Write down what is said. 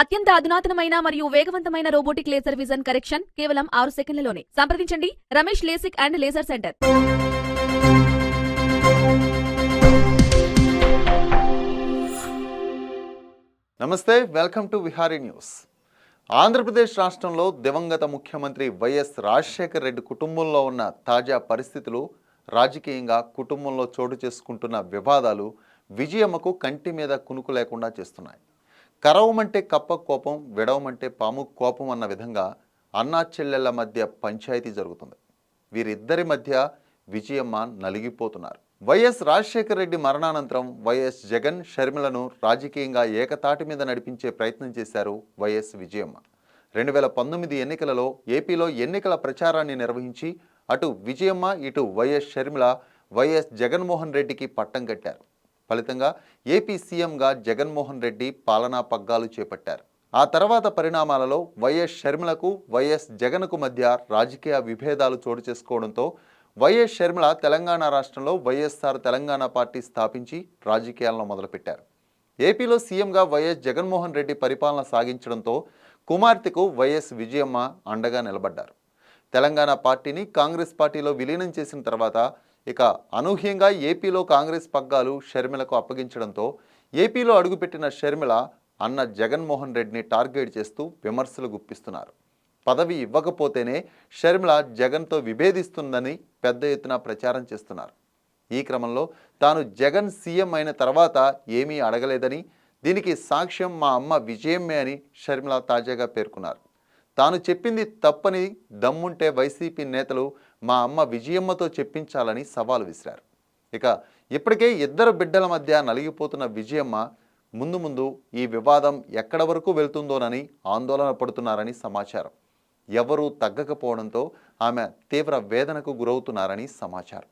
అత్యంత అధునాతనమైన మరియు వేగవంతమైన రోబోటిక్ లేజర్ విజన్ కరెక్షన్ కేవలం 6 సెకండ్లలోనే. సంప్రదించండి Ramesh lasik and laser centre. నమస్తే, welcome to Vihari news. Andhra Pradesh రాష్ట్రంలో దివంగత ముఖ్యమంత్రి వైఎస్ రాజశేఖర రెడ్డి కుటుంబంలో ఉన్న తాజా పరిస్థితులు, రాజకీయంగా కుటుంబంలో చోటు చేసుకుంటున్న వివాదాలు విజయమ్మకు కంటి మీద కునుకు లేకుండా చేస్తున్నాయి. కరవమంటే కప్ప కోపం, విడవమంటే పాము కోపం అన్న విధంగా అన్నా చెల్లెళ్ల మధ్య పంచాయతీ జరుగుతుంది. వీరిద్దరి మధ్య విజయమ్మ నలిగిపోతున్నారు. వైఎస్ రాజశేఖర రెడ్డి మరణానంతరం వైఎస్ జగన్, షర్మిలను రాజకీయంగా ఏకతాటి మీద నడిపించే ప్రయత్నం చేశారు వైఎస్ విజయమ్మ. 2019 ఎన్నికలలో ఏపీలో ఎన్నికల ప్రచారాన్ని నిర్వహించి అటు విజయమ్మ, ఇటు వైఎస్ షర్మిల వైఎస్ జగన్మోహన్ రెడ్డికి పట్టం కట్టారు. ఫలితంగా ఏపీ సీఎంగా జగన్మోహన్ రెడ్డి పాలనా పగ్గాలు చేపట్టారు. ఆ తర్వాత పరిణామాలలో వైఎస్ షర్మిలకు, వైఎస్ జగన్కు మధ్య రాజకీయ విభేదాలు చోటు చేసుకోవడంతో వైఎస్ షర్మిల తెలంగాణ రాష్ట్రంలో వైఎస్ఆర్ తెలంగాణ పార్టీ స్థాపించి రాజకీయాలను మొదలుపెట్టారు. ఏపీలో సీఎంగా వైఎస్ జగన్మోహన్ రెడ్డి పరిపాలన సాగించడంతో కుమార్తెకు వైఎస్ విజయమ్మ అండగా నిలబడ్డారు. తెలంగాణ పార్టీని కాంగ్రెస్ పార్టీలో విలీనం చేసిన తర్వాత ఇక అనూహ్యంగా ఏపీలో కాంగ్రెస్ పగ్గాలు షర్మిలకు అప్పగించడంతో ఏపీలో అడుగుపెట్టిన షర్మిల అన్న జగన్మోహన్ రెడ్డిని టార్గెట్ చేస్తూ విమర్శలు గుప్పిస్తున్నారు. పదవి ఇవ్వకపోతేనే షర్మిల జగన్తో విభేదిస్తుందని పెద్ద ఎత్తున ప్రచారం చేస్తున్నారు. ఈ క్రమంలో తాను జగన్ సీఎం అయిన తర్వాత ఏమీ అడగలేదని, దీనికి సాక్ష్యం మా అమ్మ విజయమ్మే అని షర్మిల తాజాగా పేర్కొన్నారు. తాను చెప్పింది తప్పని దమ్ముంటే వైసీపీ నేతలు మా అమ్మ విజయమ్మతో చెప్పించాలని సవాలు విసిరారు. ఇక ఇప్పటికే ఇద్దరు బిడ్డల మధ్య నలిగిపోతున్న విజయమ్మ ముందు ముందు ఈ వివాదం ఎక్కడ వరకు వెళ్తుందోనని ఆందోళన పడుతున్నారని సమాచారం. ఎవరూ తగ్గకపోవడంతో ఆమె తీవ్ర వేదనకు గురవుతున్నారని సమాచారం.